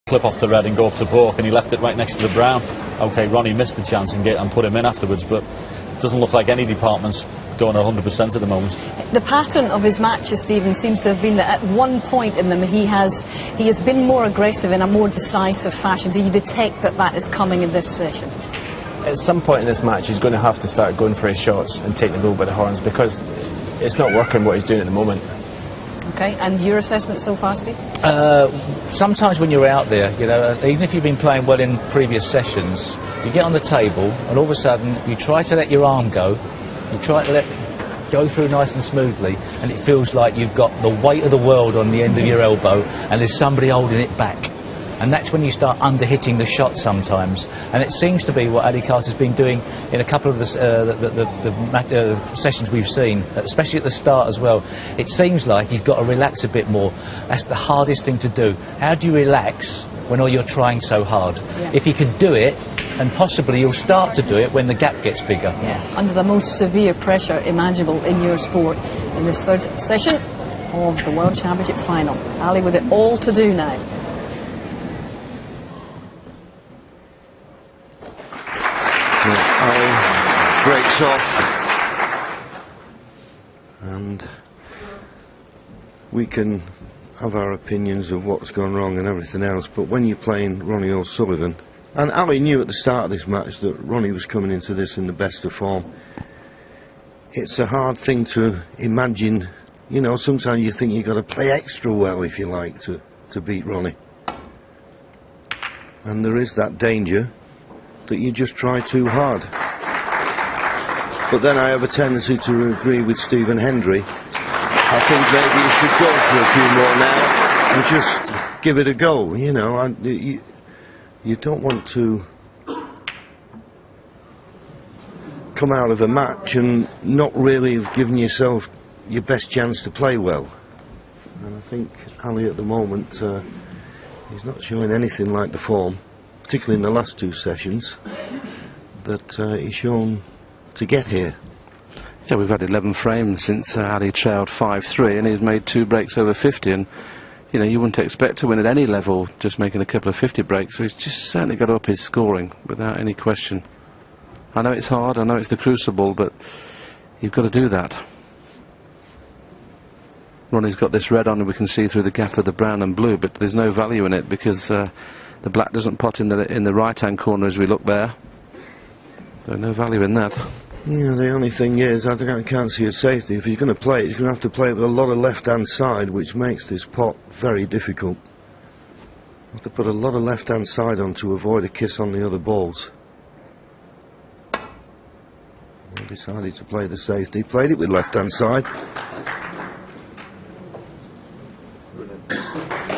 clip off the red and go up to Bork, and he left it right next to the brown. OK, Ronnie missed the chance and put him in afterwards, but it doesn't look like any department's going 100% at the moment. The pattern of his matches, Stephen, seems to have been that at one point in them he has been more aggressive in a more decisive fashion. Do you detect that that is coming in this session? At some point in this match he's going to have to start going for his shots and take the bull by the horns, because it's not working what he's doing at the moment. OK, and your assessment so far, Steve? Sometimes when you're out there, you know, even if you've been playing well in previous sessions, you get on the table and all of a sudden you try to let your arm go, you try to let it go through nice and smoothly, and it feels like you've got the weight of the world on the end of your elbow and there's somebody holding it back. And that's when you start under-hitting the shot sometimes. And it seems to be what Ali Carter's been doing in a couple of the sessions we've seen, especially at the start as well. It seems like he's got to relax a bit more. That's the hardest thing to do. How do you relax when you're trying so hard? Yeah. If he can do it, and possibly you'll start to do it when the gap gets bigger. Yeah, under the most severe pressure imaginable in your sport in this third session of the World Championship final. Ali with it all to do now. Breaks off, and we can have our opinions of what's gone wrong and everything else, but when you're playing Ronnie O'Sullivan, and Ali knew at the start of this match that Ronnie was coming into this in the best of form, it's a hard thing to imagine. You know, sometimes you think you've got to play extra well, if you like, to beat Ronnie, and there is that danger that you just try too hard. But then I have a tendency to agree with Stephen Hendry. I think maybe you should go for a few more now and just give it a go, you know. And you don't want to come out of a match and not really have given yourself your best chance to play well. And I think Ali at the moment, he's not showing anything like the form, particularly in the last two sessions, that he's shown to get here. Yeah, we've had 11 frames since Ali trailed 5-3, and he's made 2 breaks over 50, and you know, you wouldn't expect to win at any level just making a couple of 50 breaks, so he's just certainly got up his scoring without any question. I know it's hard, I know it's the crucible, but you've got to do that. Ronnie's got this red on and we can see through the gap of the brown and blue, but there's no value in it because the black doesn't pot in the right hand corner as we look there, so no value in that. Yeah, the only thing is, I can't see a safety. If he's going to play it, he's going to have to play it with a lot of left-hand side, which makes this pot very difficult. You have to put a lot of left-hand side on to avoid a kiss on the other balls. He decided to play the safety, played it with left-hand side.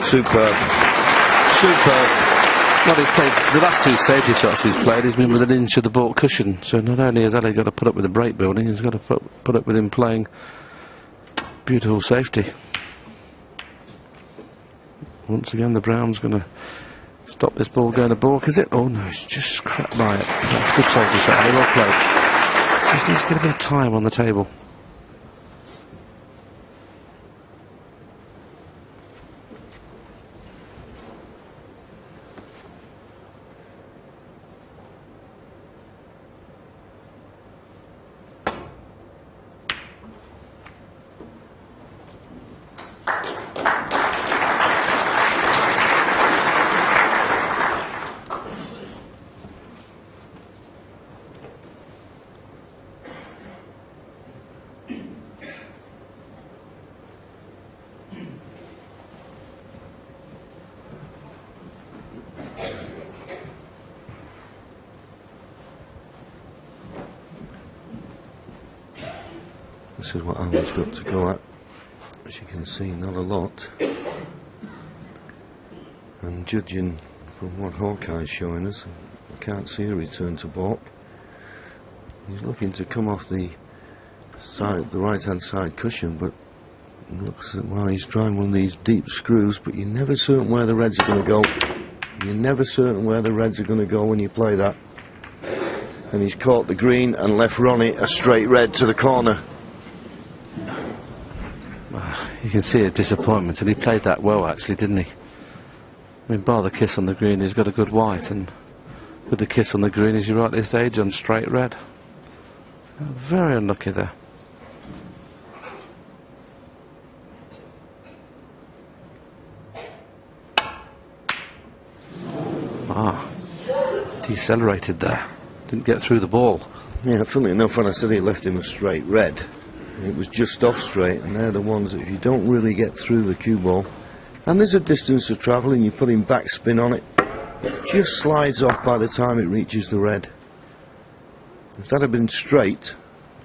Superb. Superb. Well, he's played the last 2 safety shots he's played, he's been within an inch of the baulk cushion, so not only has Ali got to put up with the break building, he's got to put up with him playing beautiful safety. Once again the brown's going to stop this ball going to baulk, is it? Oh no, it's just scrapped by it. That's a good safety shot, Ali, well played. Just needs to get a bit of time on the table. This is what Ali's got to go at. As you can see, not a lot. And judging from what Hawkeye's showing us, I can't see a return to baulk. He's looking to come off the side, the right-hand side cushion, but it looks like, well, he's trying one of these deep screws, but you're never certain where the reds are going to go. You're never certain where the reds are going to go when you play that. And he's caught the green and left Ronnie a straight red to the corner. You can see his disappointment, and he played that well actually, didn't he? I mean, bar the kiss on the green, he's got a good white, and with the kiss on the green, as you're right at this age, on straight red. Very unlucky there. Decelerated there. Didn't get through the ball. Yeah, funnily enough, when I said he left him a straight red, it was just off straight, and they're the ones that if you don't really get through the cue ball, and there's a distance to travel and you put him backspin on it, it just slides off by the time it reaches the red. If that had been straight,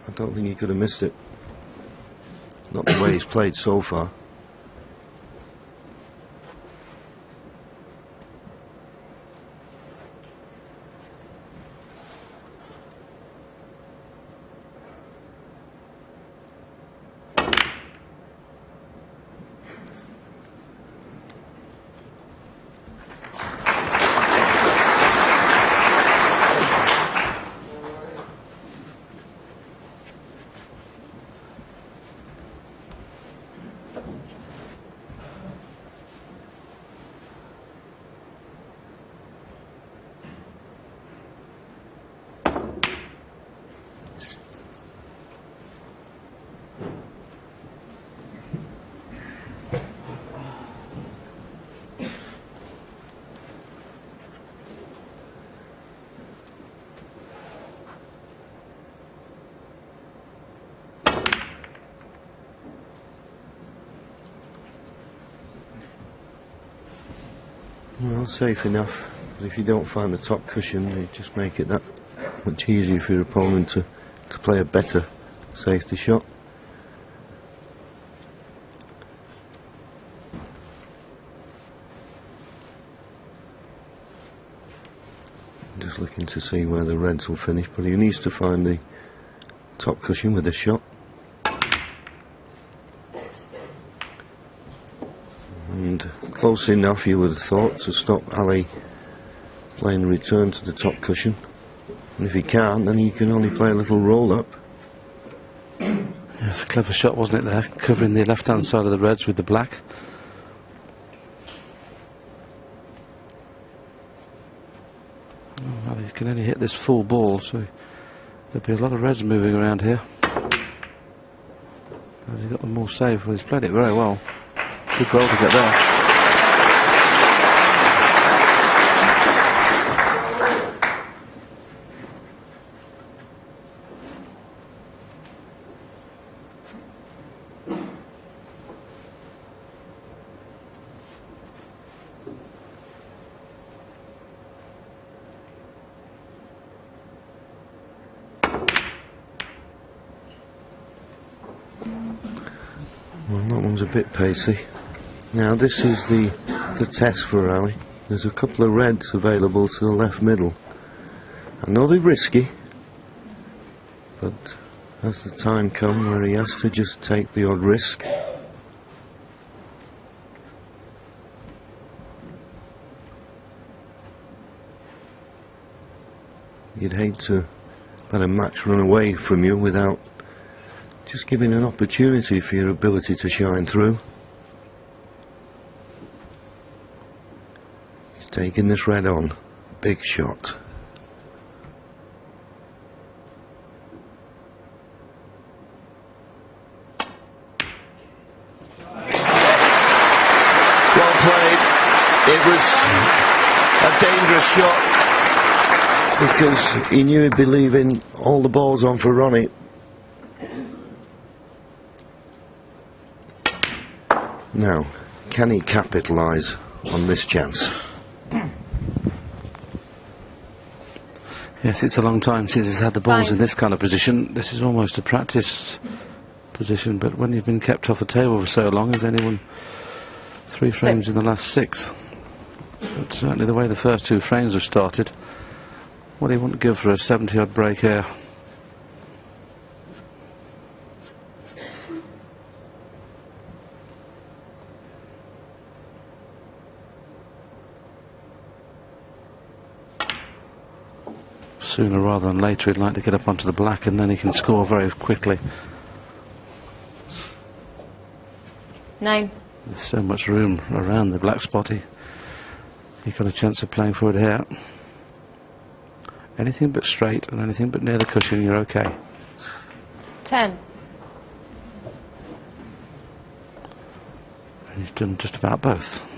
I don't think he could have missed it. Not the way he's played so far. Well, safe enough, but if you don't find the top cushion, you just make it that much easier for your opponent to play a better safety shot. Just looking to see where the reds will finish, but he needs to find the top cushion with a shot. And close enough, you would have thought, to stop Ali playing a return to the top cushion. And if he can't, then he can only play a little roll-up. Yeah, it's a clever shot, wasn't it, there? Covering the left-hand side of the reds with the black. Well, he can only hit this full ball, so there'll be a lot of reds moving around here. Has he got them all safe? Well, he's played it very well. Good goal to get there. Well, that one's a bit pacey. Now this is the test for Ali. There's a couple of reds available to the left middle. I know they're risky, but as the time comes where he has to just take the odd risk. You'd hate to let a match run away from you without just giving an opportunity for your ability to shine through. He's taking this red on. Big shot. Well played. It was a dangerous shot because he knew he'd be leaving all the balls on for Ronnie. Now, can he capitalise on this chance? Yes, it's a long time since he's had the balls in this kind of position. This is almost a practice position, but when you've been kept off the table for so long, has anyone 3 frames in the last 6? But certainly the way the first 2 frames have started, what he wouldn't give for a 70-odd break here. Sooner rather than later he'd like to get up onto the black, and then he can score very quickly. 9. There's so much room around the black spot. He You've got a chance of playing for it here. Anything but straight and anything but near the cushion, you're okay. 10. And he's done just about both.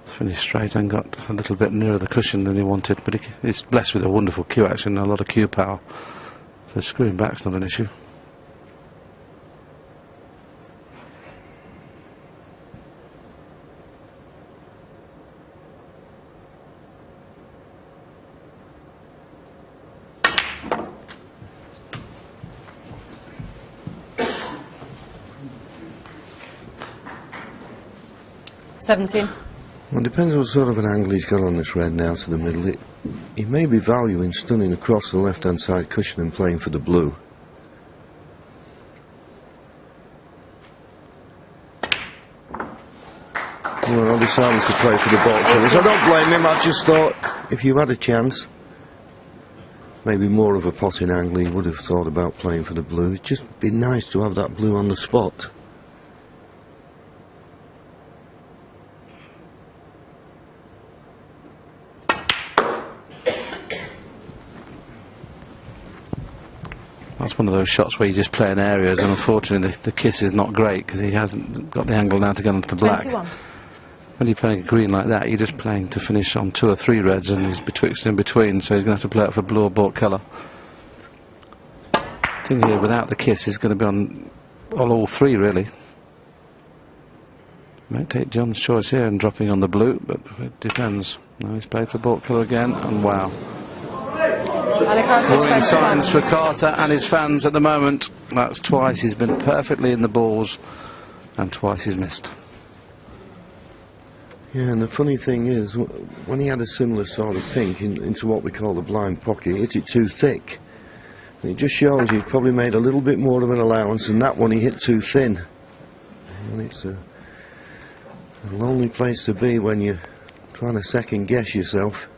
Finished straight and got a little bit nearer the cushion than he wanted, but he's blessed with a wonderful cue action and a lot of cue power. So screwing back's not an issue. Well, it depends what sort of an angle he's got on this red now to the middle. He may be valuing stunning across the left-hand side cushion and playing for the blue. Well, decided to play for the ball colours. I don't blame him. I just thought if you had a chance, maybe more of a potting angle, he would have thought about playing for the blue. It'd just be nice to have that blue on the spot. That's one of those shots where you just play in areas, and unfortunately the kiss is not great because he hasn't got the angle now to get onto the black. 21. When you're playing a green like that, you're just playing to finish on 2 or 3 reds, and he's betwixt and in between, so he's going to have to play it for blue or bought colour. The thing here, without the kiss, is going to be on all 3, really. Might take John's choice here and dropping on the blue, but it depends. No, he's played for bought colour again, and wow. Worrying signs for Carter and his fans at the moment. That's twice he's been perfectly in the balls, and twice he's missed. Yeah, and the funny thing is, when he had a similar sort of pink into what we call the blind pocket, he hit it too thick. And it just shows he's probably made a little bit more of an allowance, and that one he hit too thin. And it's a lonely place to be when you're trying to second guess yourself.